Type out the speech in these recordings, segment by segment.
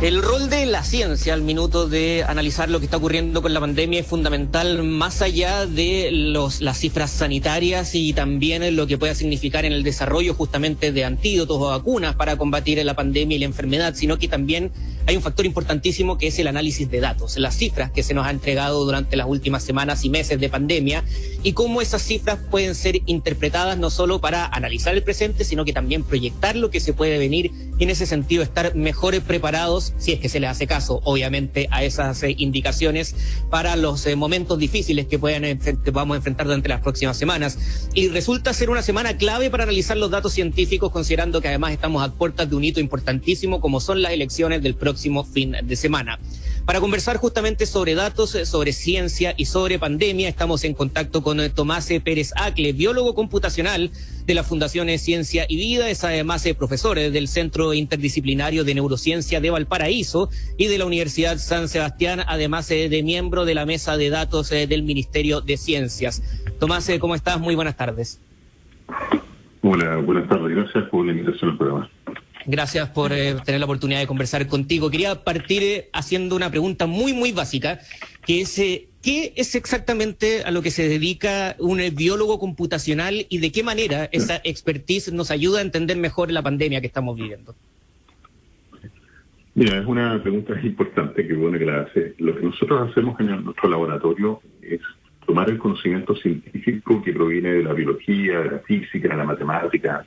El rol de la ciencia al minuto de analizar lo que está ocurriendo con la pandemia es fundamental, más allá de las cifras sanitarias y también lo que pueda significar en el desarrollo justamente de antídotos o vacunas para combatir la pandemia y la enfermedad, sino que también hay un factor importantísimo que es el análisis de datos, las cifras que se nos ha entregado durante las últimas semanas y meses de pandemia y cómo esas cifras pueden ser interpretadas no solo para analizar el presente, sino que también proyectar lo que se puede venir y en ese sentido estar mejor preparados, si es que se les hace caso, obviamente, a esas indicaciones para los momentos difíciles que vamos a enfrentar durante las próximas semanas. Y resulta ser una semana clave para analizar los datos científicos, considerando que además estamos a puertas de un hito importantísimo como son las elecciones del próximo fin de semana. Para conversar justamente sobre datos, sobre ciencia y sobre pandemia, estamos en contacto con Tomás Pérez Acle, biólogo computacional de la Fundación Ciencia y Vida, es además profesor del Centro Interdisciplinario de Neurociencia de Valparaíso y de la Universidad San Sebastián, además de miembro de la Mesa de Datos del Ministerio de Ciencias. Tomás, ¿cómo estás? Muy buenas tardes. Hola, buenas tardes. Gracias por la invitación al programa. Gracias por tener la oportunidad de conversar contigo. Quería partir haciendo una pregunta muy básica, que es ¿qué es exactamente a lo que se dedica un biólogo computacional y de qué manera esa expertise nos ayuda a entender mejor la pandemia que estamos viviendo? Mira, es una pregunta importante, que bueno que la hace. Lo que nosotros hacemos en nuestro laboratorio es tomar el conocimiento científico que proviene de la biología, de la física, de la matemática,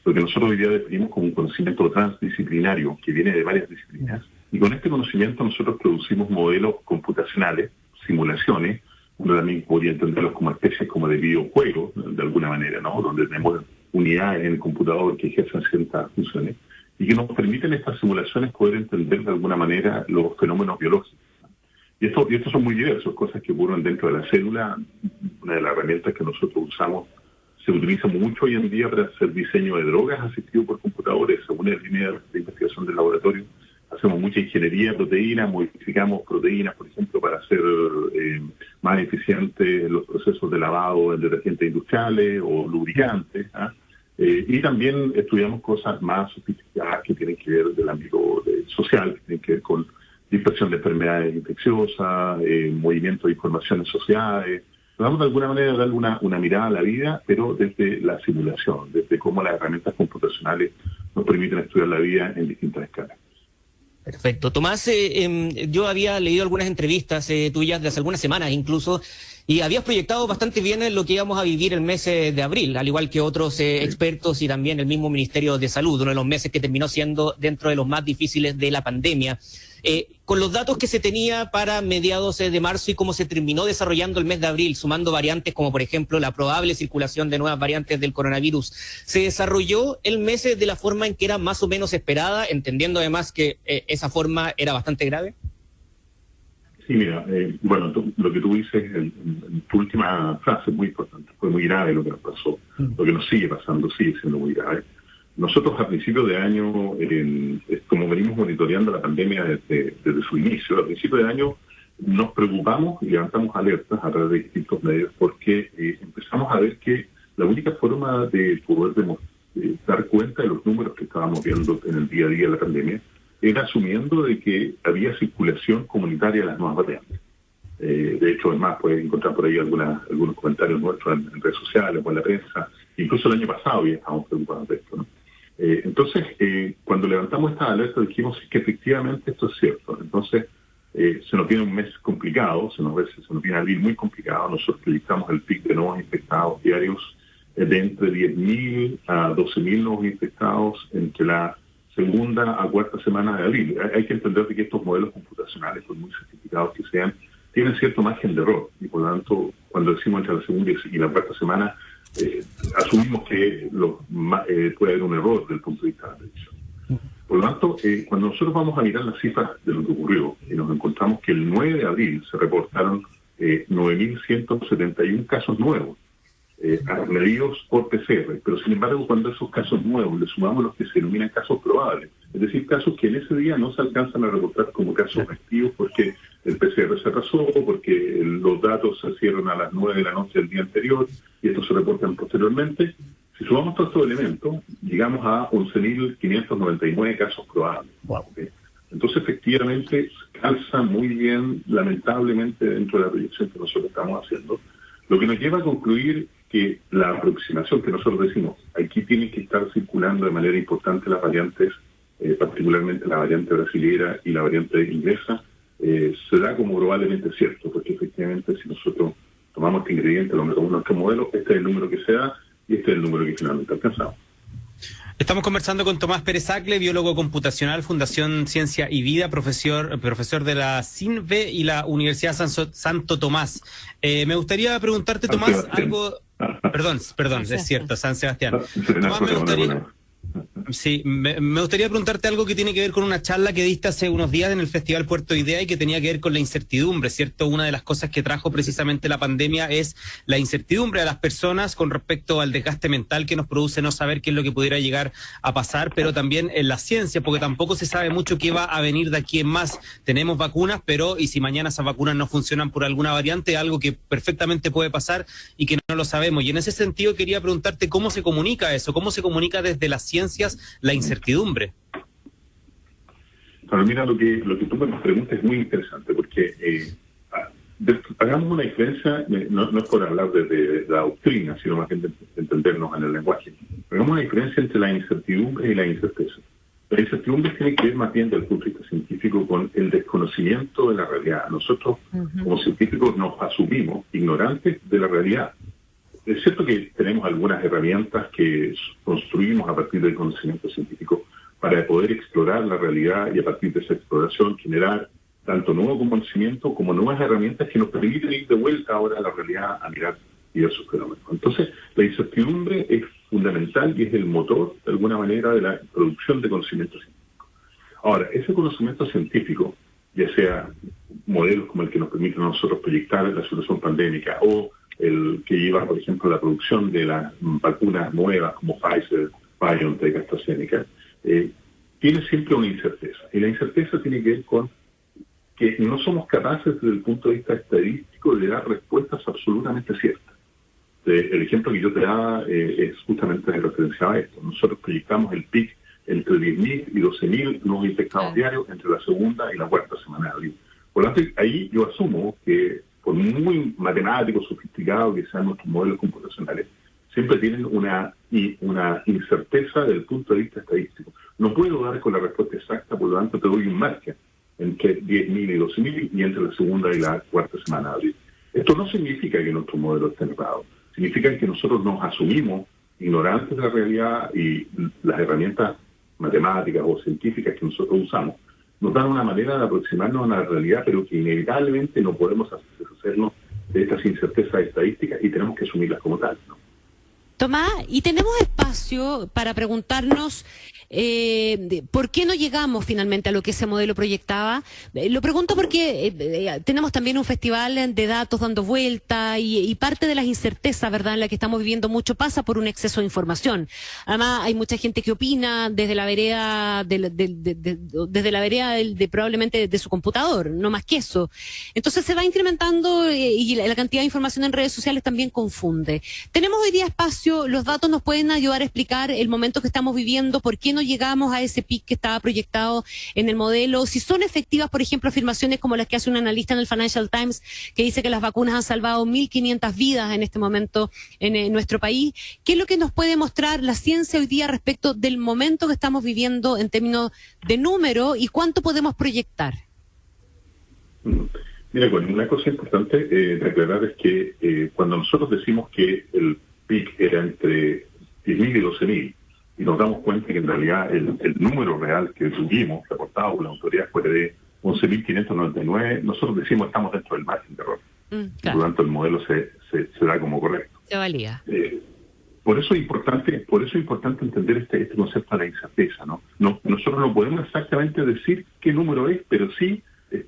lo que nosotros hoy día definimos como un conocimiento transdisciplinario que viene de varias disciplinas. Y con este conocimiento nosotros producimos modelos computacionales, simulaciones. Uno también podría entenderlos como especies como de videojuegos, de alguna manera, ¿no? Donde tenemos unidades en el computador que ejercen ciertas funciones y que nos permiten estas simulaciones poder entender de alguna manera los fenómenos biológicos. Y estos son muy diversos, cosas que ocurren dentro de la célula. Una de las herramientas que nosotros usamos se utiliza mucho hoy en día para hacer diseño de drogas asistido por computadores. Según el línea de investigación del laboratorio, hacemos mucha ingeniería de proteínas, modificamos proteínas, por ejemplo, para hacer más eficientes los procesos de lavado en detergentes industriales o lubricantes. Y también estudiamos cosas más sofisticadas que tienen que ver del ámbito social, que tienen que ver con dispersión de enfermedades infecciosas, movimiento de información en sociedades. Tratamos de alguna manera de darle una mirada a la vida, pero desde la simulación, desde cómo las herramientas computacionales nos permiten estudiar la vida en distintas escalas. Perfecto. Tomás, yo había leído algunas entrevistas tuyas de hace algunas semanas incluso, y habías proyectado bastante bien lo que íbamos a vivir el mes de abril, al igual que otros expertos y también el mismo Ministerio de Salud, uno de los meses que terminó siendo dentro de los más difíciles de la pandemia. Con los datos que se tenía para mediados de marzo y cómo se terminó desarrollando el mes de abril, sumando variantes como por ejemplo la probable circulación de nuevas variantes del coronavirus, ¿se desarrolló el mes de la forma en que era más o menos esperada, entendiendo además que esa forma era bastante grave? Sí, mira, bueno, lo que tú dices en tu última frase es muy importante. Fue muy grave lo que nos pasó. Lo que nos sigue pasando sigue siendo muy grave. Nosotros a principios de año, como venimos monitoreando la pandemia desde su inicio, a principios de año nos preocupamos y levantamos alertas a través de distintos medios porque empezamos a ver que la única forma de poder dar cuenta de los números que estábamos viendo en el día a día de la pandemia era asumiendo de que había circulación comunitaria de las nuevas variantes. De hecho, es más, puedes encontrar por ahí algunos comentarios nuestros en redes sociales o en la prensa. Incluso el año pasado ya estábamos preocupados de esto, ¿no? Entonces, cuando levantamos esta alerta dijimos que efectivamente esto es cierto. Entonces, se nos viene un mes complicado, se nos viene abril muy complicado. Nosotros proyectamos el pic de nuevos infectados diarios de entre 10.000 a 12.000 nuevos infectados entre la segunda a cuarta semana de abril. Hay que entender que estos modelos computacionales, por muy sofisticados que sean, tienen cierto margen de error. Y por lo tanto, cuando decimos entre la segunda y la cuarta semana, asumimos que puede haber un error desde el punto de vista de la predicción. Por lo tanto, cuando nosotros vamos a mirar las cifras de lo que ocurrió, y nos encontramos que el 9 de abril se reportaron 9.171 casos nuevos, medidos por PCR, pero sin embargo cuando esos casos nuevos le sumamos los que se denominan casos probables, es decir, casos que en ese día no se alcanzan a reportar como casos activos porque el PCR se atrasó, porque los datos se hicieron a las 9 de la noche del día anterior y estos se reportan posteriormente. Si sumamos todos estos elementos, llegamos a 11.599 casos probables. Wow. Entonces, efectivamente, calza muy bien, lamentablemente, dentro de la proyección que nosotros estamos haciendo, lo que nos lleva a concluir que la aproximación que nosotros decimos, aquí tienen que estar circulando de manera importante las variantes, particularmente la variante brasilera y la variante inglesa, se da como probablemente cierto, porque efectivamente si nosotros tomamos este ingrediente, lo metemos en nuestro modelo, este es el número que se da y este es el número que finalmente alcanzamos. Estamos conversando con Tomás Pérez Acle, biólogo computacional, Fundación Ciencia y Vida, profesor de la CINVE y la Universidad Santo Tomás. Me gustaría preguntarte, Tomás, algo... Perdón, es cierto, San Sebastián. Tomás, me gustaría preguntarte algo que tiene que ver con una charla que diste hace unos días en el Festival Puerto Idea y que tenía que ver con la incertidumbre, ¿cierto? Una de las cosas que trajo precisamente la pandemia es la incertidumbre a las personas con respecto al desgaste mental que nos produce no saber qué es lo que pudiera llegar a pasar, pero también en la ciencia, porque tampoco se sabe mucho qué va a venir de aquí en más. Tenemos vacunas, pero ¿y si mañana esas vacunas no funcionan por alguna variante? Algo que perfectamente puede pasar y que no lo sabemos. Y en ese sentido quería preguntarte cómo se comunica eso, cómo se comunica desde las ciencias la incertidumbre. Pero mira, lo que tú me preguntas es muy interesante, porque hagamos una diferencia, no es por hablar de la doctrina, sino más bien de entendernos en el lenguaje. Hagamos una diferencia entre la incertidumbre y la incerteza. La incertidumbre tiene que ver más bien desde el punto de vista científico con el desconocimiento de la realidad. Nosotros, como científicos, nos asumimos ignorantes de la realidad. Es cierto que tenemos algunas herramientas que construimos a partir del conocimiento científico para poder explorar la realidad y a partir de esa exploración generar tanto nuevo conocimiento como nuevas herramientas que nos permiten ir de vuelta ahora a la realidad a mirar diversos fenómenos. Entonces, la incertidumbre es fundamental y es el motor, de alguna manera, de la producción de conocimiento científico. Ahora, ese conocimiento científico, ya sea modelos como el que nos permiten a nosotros proyectar la situación pandémica o el que lleva, por ejemplo, la producción de las vacunas nuevas como Pfizer, BioNTech, AstraZeneca, tiene siempre una incerteza. Y la incerteza tiene que ver con que no somos capaces desde el punto de vista estadístico de dar respuestas absolutamente ciertas. El ejemplo que yo te daba es justamente referenciado a esto. Nosotros proyectamos el pic entre 10.000 y 12.000 nuevos infectados diarios entre la segunda y la cuarta semana de abril. Por lo tanto, ahí yo asumo que por muy matemáticos, sofisticados que sean nuestros modelos computacionales, siempre tienen una incerteza desde el punto de vista estadístico. No puedo dar con la respuesta exacta, por lo tanto te doy un margen entre 10.000 y 12.000 y entre la segunda y la cuarta semana de abril. Esto no significa que nuestro modelo esté errado, significa que nosotros nos asumimos ignorantes de la realidad y las herramientas matemáticas o científicas que nosotros usamos nos dan una manera de aproximarnos a la realidad, pero que inevitablemente no podemos hacernos de estas incertezas estadísticas y tenemos que asumirlas como tal, ¿no? Tomás, y tenemos espacio para preguntarnos por qué no llegamos finalmente a lo que ese modelo proyectaba. Lo pregunto porque tenemos también un festival de datos dando vuelta y parte de las incertezas, ¿verdad?, en la que estamos viviendo mucho pasa por un exceso de información. Además, hay mucha gente que opina desde la vereda desde la vereda probablemente de su computador, no más que eso. Entonces se va incrementando y la cantidad de información en redes sociales también confunde. Tenemos hoy día espacio. Los datos nos pueden ayudar a explicar el momento que estamos viviendo, por qué no llegamos a ese pic que estaba proyectado en el modelo, si son efectivas, por ejemplo, afirmaciones como las que hace un analista en el Financial Times que dice que las vacunas han salvado 1.500 vidas en este momento en nuestro país. ¿Qué es lo que nos puede mostrar la ciencia hoy día respecto del momento que estamos viviendo en términos de número y cuánto podemos proyectar? Mira, bueno, una cosa importante de aclarar es que cuando nosotros decimos que el PIC era entre 10.000 y 12.000, y nos damos cuenta que en realidad el número real que tuvimos, reportado por la autoridad, fue de 11.599, nosotros decimos estamos dentro del margen de error. Claro. Por lo tanto, el modelo se da como correcto. Se valía. Por eso es importante entender este concepto de la incerteza, ¿no? Nosotros no podemos exactamente decir qué número es, pero sí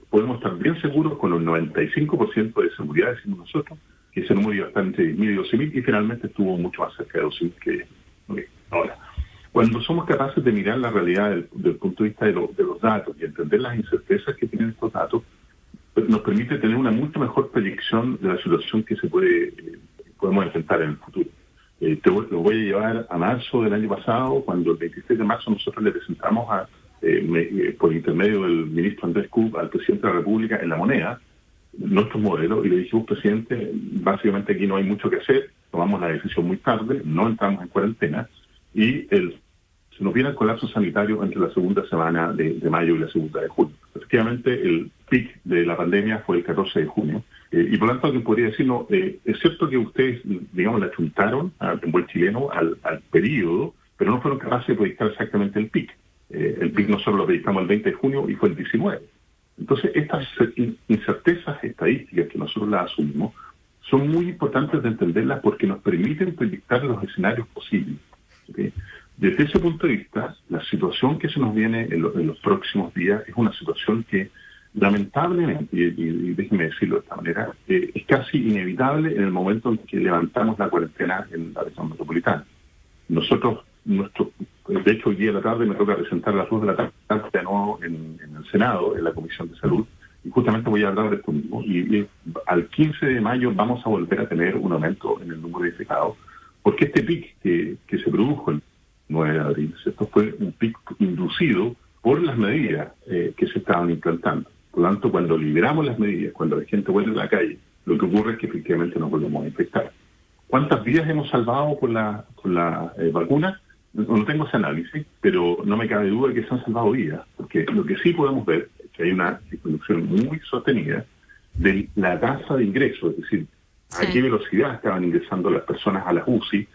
podemos estar bien seguros con un 95% de seguridad, decimos nosotros, que ese número iba a estar entre 10.000 y 12.000 y finalmente estuvo mucho más cerca de 12.000 que ahora. Cuando somos capaces de mirar la realidad del punto de vista de los datos y entender las incertezas que tienen estos datos, nos permite tener una mucho mejor proyección de la situación que podemos enfrentar en el futuro. Lo voy a llevar a marzo del año pasado, cuando el 26 de marzo nosotros le presentamos por intermedio del ministro Andrés Kub al presidente de la República en La Moneda, nuestros modelos, y le dijimos, presidente, básicamente aquí no hay mucho que hacer, tomamos la decisión muy tarde, no entramos en cuarentena, y se nos viene el colapso sanitario entre la segunda semana de mayo y la segunda de junio. Efectivamente, el pic de la pandemia fue el 14 de junio, y por lo tanto alguien podría decir, no, es cierto que ustedes, digamos, le achuntaron en buen chileno al periodo, pero no fueron capaces de proyectar exactamente el pic. El pic nosotros lo proyectamos el 20 de junio y fue el 19. Entonces, estas incertezas estadísticas que nosotros las asumimos son muy importantes de entenderlas porque nos permiten proyectar los escenarios posibles. ¿Okay? Desde ese punto de vista, la situación que se nos viene en los próximos días es una situación que, lamentablemente, y déjenme decirlo de esta manera, es casi inevitable en el momento en que levantamos la cuarentena en la región metropolitana. De hecho, hoy día de la tarde me toca presentar a las 2 de la tarde de nuevo en el Senado, en la Comisión de Salud, y justamente voy a hablar de esto mismo. Y al 15 de mayo vamos a volver a tener un aumento en el número de infectados, porque este pic que se produjo el 9 de abril, esto fue un pic inducido por las medidas que se estaban implantando. Por lo tanto, cuando liberamos las medidas, cuando la gente vuelve a la calle, lo que ocurre es que efectivamente nos volvemos a infectar. ¿Cuántas vidas hemos salvado con la vacuna? No tengo ese análisis, pero no me cabe duda de que se han salvado vidas, porque lo que sí podemos ver es que hay una disminución muy sostenida de la tasa de ingreso, es decir, a qué velocidad estaban ingresando las personas a las UCI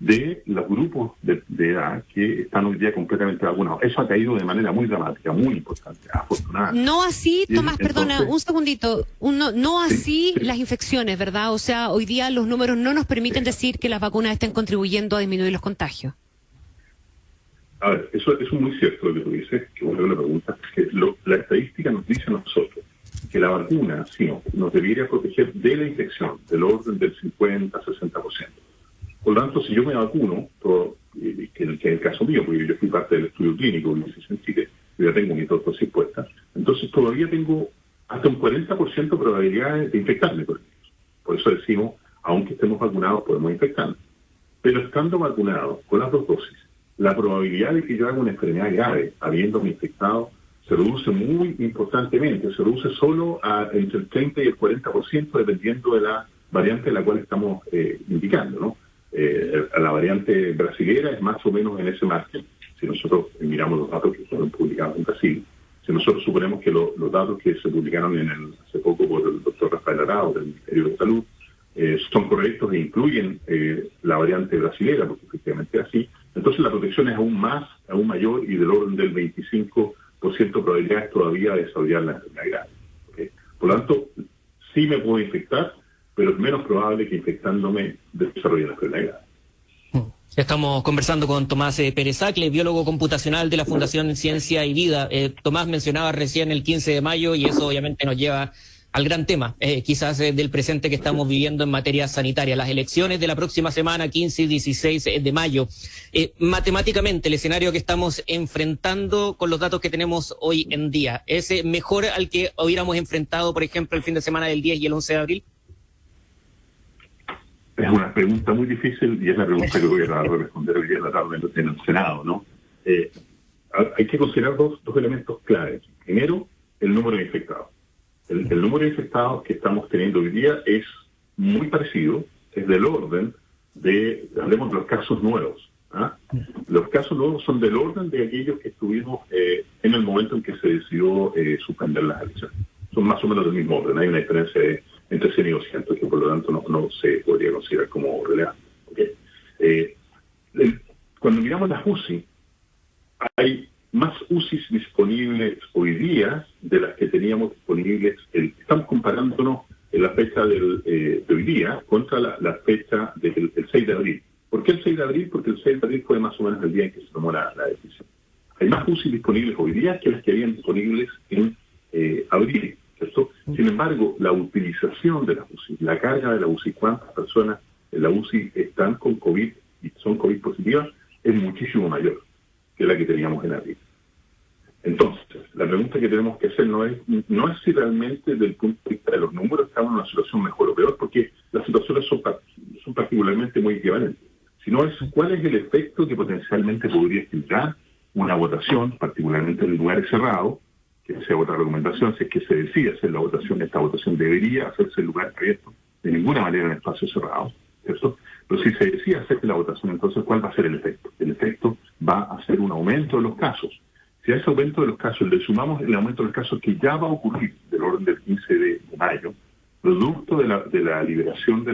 de los grupos de edad que están hoy día completamente vacunados. Eso ha caído de manera muy dramática, muy importante, afortunadamente. No así, Tomás, perdona, entonces, un segundito, no así las infecciones, ¿verdad? O sea, hoy día los números no nos permiten decir que las vacunas estén contribuyendo a disminuir los contagios. A ver, eso es muy cierto lo que tú dices, que bueno que lo preguntas, que la estadística nos dice a nosotros que la vacuna, sí, nos debería proteger de la infección, del orden del 50-60%. Por lo tanto, si yo me vacuno, que es el caso mío, porque yo fui parte del estudio clínico en Chile, yo ya tengo mi dosis puesta, entonces todavía tengo hasta un 40% de probabilidades de infectarme por el virus. Por eso decimos, aunque estemos vacunados, podemos infectarnos. Pero estando vacunados con las 2 dosis, la probabilidad de que yo haga una enfermedad grave habiéndome infectado se reduce muy importantemente, se reduce solo entre el 30 y el 40% dependiendo de la variante de la cual estamos indicando, ¿no? La variante brasilera es más o menos en ese margen. Si nosotros miramos los datos que fueron publicados en Brasil, si nosotros suponemos que los datos que se publicaron hace poco por el doctor Rafael Arao del Ministerio de Salud son correctos e incluyen la variante brasilera, porque efectivamente es así, entonces la protección es aún mayor y del orden del 25% de probabilidades todavía de desarrollar la enfermedad grave. ¿Okay? Por lo tanto, sí me puedo infectar, pero es menos probable que infectándome desarrolle la enfermedad grave. Estamos conversando con Tomás Pérez Acle, biólogo computacional de la Fundación Ciencia y Vida. Tomás mencionaba recién el 15 de mayo y eso obviamente nos lleva al gran tema, quizás del presente que estamos viviendo en materia sanitaria, las elecciones de la próxima semana, 15 y 16 de mayo. Matemáticamente, el escenario que estamos enfrentando con los datos que tenemos hoy en día, ¿es mejor al que hubiéramos enfrentado, por ejemplo, el fin de semana del 10 y el 11 de abril? Es una pregunta muy difícil y es la pregunta que voy a responder hoy día en la tarde en el Senado, ¿no? Hay que considerar dos elementos claves. Primero, el número de infectados. El número de infectados que estamos teniendo hoy día es muy parecido, es del orden hablemos de los casos nuevos. ¿Ah? Los casos nuevos son del orden de aquellos que estuvimos en el momento en que se decidió suspender las elecciones. Son más o menos del mismo orden, hay una diferencia entre 100 y 200, que por lo tanto no se podría considerar como relevante. ¿Okay? Cuando miramos las UCI, hay más UCIs disponibles hoy día de las que teníamos disponibles. Estamos comparándonos en la fecha de hoy día contra la fecha del 6 de abril. ¿Por qué el 6 de abril? Porque el 6 de abril fue más o menos el día en que se tomó la decisión. Hay más UCI disponibles hoy día que las que habían disponibles en abril, ¿cierto? Sin embargo, la utilización de la UCI, la carga de la UCI, cuántas personas en la UCI están con COVID y son COVID positivas, es muchísimo mayor que la que teníamos en abril. Entonces, la pregunta que tenemos que hacer no es si realmente desde el punto de vista de los números estamos en una situación mejor o peor, porque las situaciones son particularmente muy equivalentes, sino es cuál es el efecto que potencialmente podría generar una votación, particularmente en lugares cerrados, que sea otra recomendación, si es que se decide hacer la votación, esta votación debería hacerse en lugares abiertos, de ninguna manera en espacios cerrados, ¿cierto? Pero si se decide hacer la votación, entonces, ¿cuál va a ser el efecto? El efecto va a ser un aumento de los casos. Si a ese aumento de los casos le sumamos el aumento de los casos que ya va a ocurrir del orden del 15 de mayo, producto de la liberación de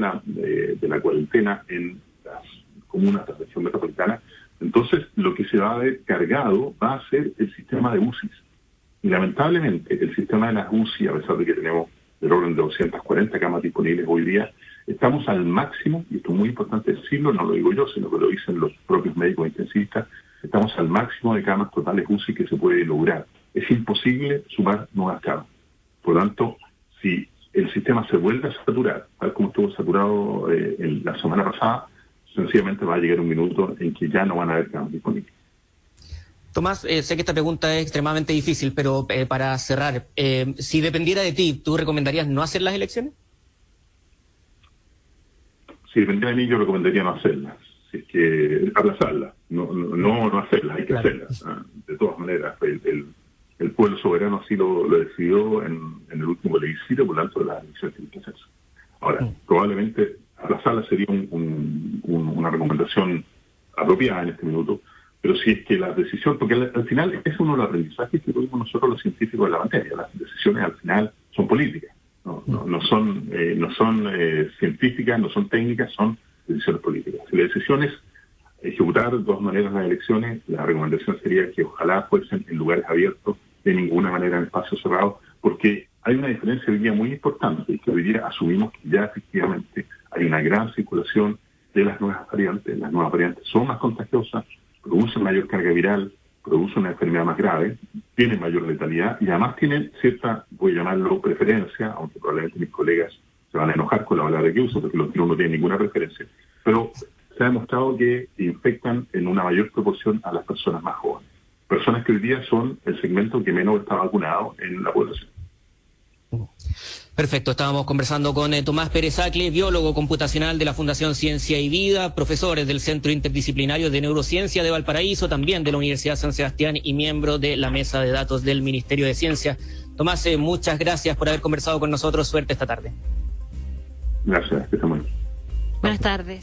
la cuarentena en las comunas de la región metropolitana, entonces lo que se va a ver cargado va a ser el sistema de UCIs. Y lamentablemente el sistema de las UCI, a pesar de que tenemos del orden de 240 camas disponibles hoy día, estamos al máximo, y esto es muy importante decirlo, no lo digo yo, sino que lo dicen los propios médicos intensivistas, estamos al máximo de camas totales UCI que se puede lograr. Es imposible sumar nuevas camas. Por lo tanto, si el sistema se vuelve a saturar, tal como estuvo saturado en la semana pasada, sencillamente va a llegar un minuto en que ya no van a haber camas disponibles. Tomás, sé que esta pregunta es extremadamente difícil, pero para cerrar, si dependiera de ti, ¿tú recomendarías no hacer las elecciones? Si dependiera de mí, yo recomendaría no hacerlas. Si es que aplazarlas, no hacerlas, hay que hacerlas. De todas maneras, el pueblo soberano así lo decidió en el último plebiscito, por lo tanto las elecciones tienen que hacerse. Ahora, probablemente aplazarlas sería una recomendación apropiada en este minuto, pero si es que la decisión, porque al final es uno de los aprendizajes que tuvimos nosotros los científicos de la materia, las decisiones al final son políticas, no son científicas, no son técnicas, son decisiones políticas. Si la decisión es ejecutar de todas maneras las elecciones, la recomendación sería que ojalá fuesen en lugares abiertos, de ninguna manera en espacios cerrados, porque hay una diferencia hoy día muy importante, y que hoy día asumimos que ya efectivamente hay una gran circulación de las nuevas variantes. Las nuevas variantes son más contagiosas, producen mayor carga viral, producen una enfermedad más grave, tienen mayor letalidad y además tienen cierta, voy a llamarlo preferencia, aunque probablemente mis colegas se van a enojar con la palabra que uso, porque los tiros no tienen ninguna preferencia, pero se ha demostrado que infectan en una mayor proporción a las personas más jóvenes. Personas que hoy día son el segmento que menos está vacunado en la población. Perfecto, estábamos conversando con Tomás Pérez Acle, biólogo computacional de la Fundación Ciencia y Vida, profesor del Centro Interdisciplinario de Neurociencia de Valparaíso, también de la Universidad San Sebastián y miembro de la Mesa de Datos del Ministerio de Ciencia. Tomás, muchas gracias por haber conversado con nosotros. Suerte esta tarde. Gracias, que estamos bien. Buenas tardes.